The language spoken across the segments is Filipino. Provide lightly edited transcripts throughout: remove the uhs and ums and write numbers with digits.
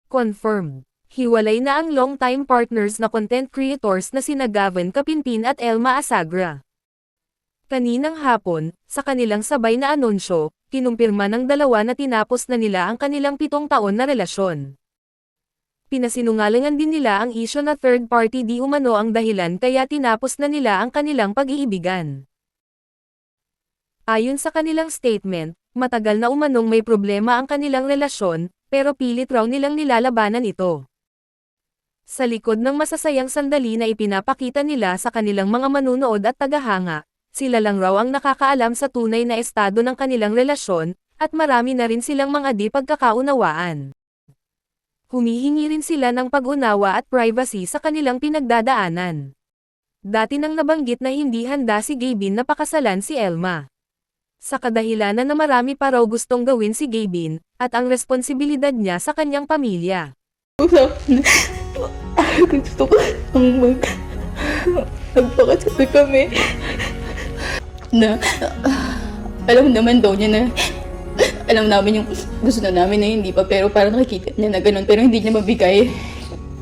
Confirmed. Hiwalay na ang long-time partners na content creators na sina Gavin Capinpin at Elma Asagra. Kaninang hapon, sa kanilang sabay na anunsyo, kinumpirma ng dalawa na tinapos na nila ang kanilang 7 taon na relasyon. Pinasinungalingan din nila ang isyu na third party di umano ang dahilan kaya tinapos na nila ang kanilang pag-iibigan. Ayon sa kanilang statement, matagal na umanong may problema ang kanilang relasyon, pero pilit raw nilang nilalabanan ito. Sa likod ng masasayang sandali na ipinapakita nila sa kanilang mga manunood at tagahanga, sila lang raw ang nakakaalam sa tunay na estado ng kanilang relasyon, at marami na rin silang mga di pagkakaunawaan. Humihingi rin sila ng pag-unawa at privacy sa kanilang pinagdadaanan. Dati nang nabanggit na hindi handa si Gavin na pakasalan si Elma. Sa kadahilanan na marami pa raw gustong gawin si Gavin, at ang responsibilidad niya sa kanyang pamilya. Gusto ko magpakasal kami. Na, alam naman daw niya na, alam namin yung gusto na namin na hindi pa, pero parang nakikita niya na ganun, pero hindi niya mabigay.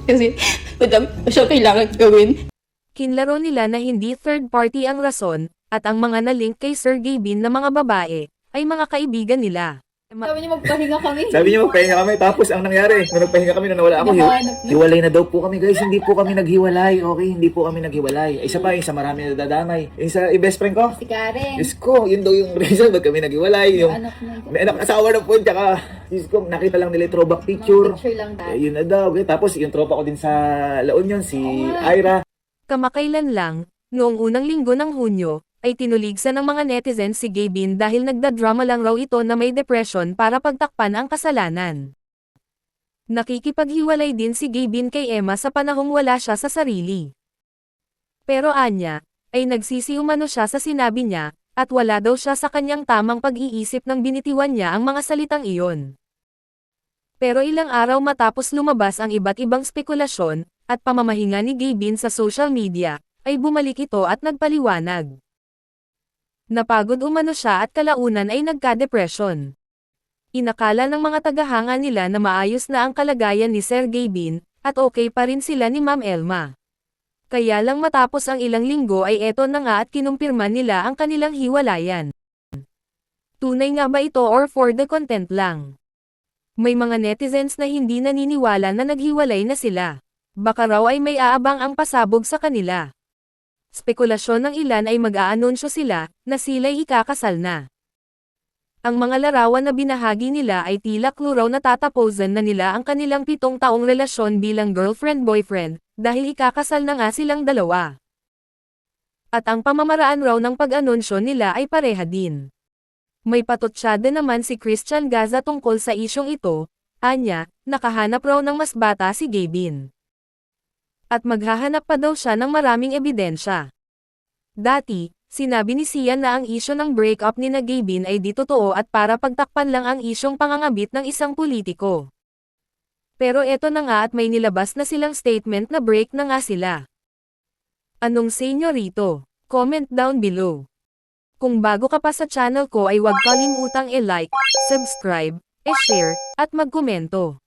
Kasi, madami pa siya kailangan gawin. Kinlaro nila na hindi third party ang rason, at ang mga na-link kay Sir Gavin na mga babae, ay mga kaibigan nila. Sabi niya magpahinga kami. Sabi niya magpahinga kami, tapos ang nangyari, nung nagpahinga kami, nung nawala ako, hiwalay na daw po kami guys, hindi po kami naghiwalay, okay, hindi po kami naghiwalay. Isa pa, isa marami na dadamay. Isa, best friend ko, Si Karen. Diyos ko, yun daw yung reason ba't kami naghiwalay. Yung, may anak, asawa na po, tsaka, Diyos ko, nakita lang nila yung throwback picture. Picture lang dahil. Yun na daw, okay. Tapos yung tropa ko din sa La Union, si Ira. Kamakailan lang, noong unang linggo ng Hunyo, ay tinuligsan ng mga netizens si Gavin dahil nagdadrama lang raw ito na may depression para pagtakpan ang kasalanan. Nakikipaghiwalay din si Gavin kay Emma sa panahong wala siya sa sarili. Pero anya, ay nagsisi umano siya sa sinabi niya, at wala daw siya sa kanyang tamang pag-iisip nang binitiwan niya ang mga salitang iyon. Pero ilang araw matapos lumabas ang iba't ibang spekulasyon, at pamamahinga ni Gavin sa social media, ay bumalik ito at nagpaliwanag. Napagod umano siya at kalaunan ay nagka-depression. Inakala ng mga tagahanga nila na maayos na ang kalagayan ni Sir Gavin, at okay pa rin sila ni Ma'am Elma. Kaya lang matapos ang ilang linggo ay eto na nga at kinumpirma nila ang kanilang hiwalayan. Tunay nga ba ito or for the content lang? May mga netizens na hindi naniniwala na naghiwalay na sila. Baka raw ay may aabang ang pasabog sa kanila. Spekulasyon ng ilan ay mag-aanunsyo sila, na sila'y ikakasal na. Ang mga larawan na binahagi nila ay tila clue raw na tatapusan na nila ang kanilang 7 taong relasyon bilang girlfriend-boyfriend, dahil ikakasal na nga silang dalawa. At ang pamamaraan raw ng pag-anunsyo nila ay pareha din. May patotsyada naman si Christian Gaza tungkol sa isyong ito, anya, nakahanap raw ng mas bata si Gavin. At maghahanap pa daw siya ng maraming ebidensya. Dati, sinabi ni Sian na ang isyo ng breakup ni Gavin ay di totoo at para pagtakpan lang ang isyong pangangabit ng isang politiko. Pero eto na nga at may nilabas na silang statement na break na nga sila. Anong say nyo rito? Comment down below. Kung bago ka pa sa channel ko ay huwag kalimutang i-like, subscribe, i-share, at magkomento.